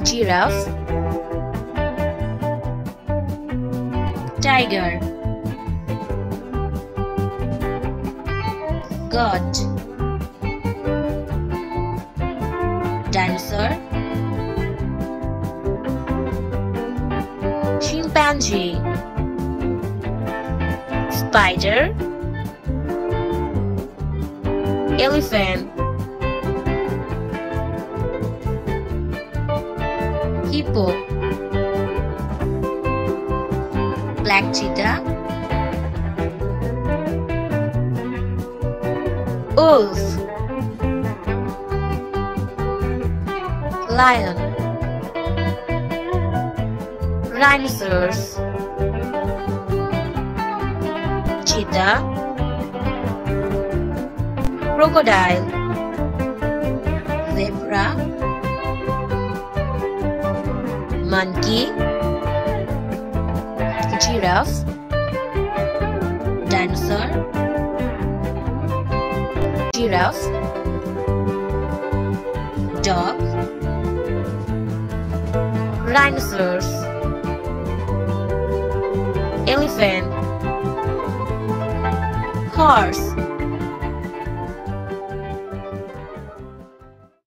Giraffe, tiger, goat, dinosaur, chimpanzee, spider, elephant, hippo, black cheetah, wolf, lion, rhinoceros, cheetah, crocodile, zebra, monkey, giraffe, dinosaur, giraffe, dog, rhinoceros, elephant, horse,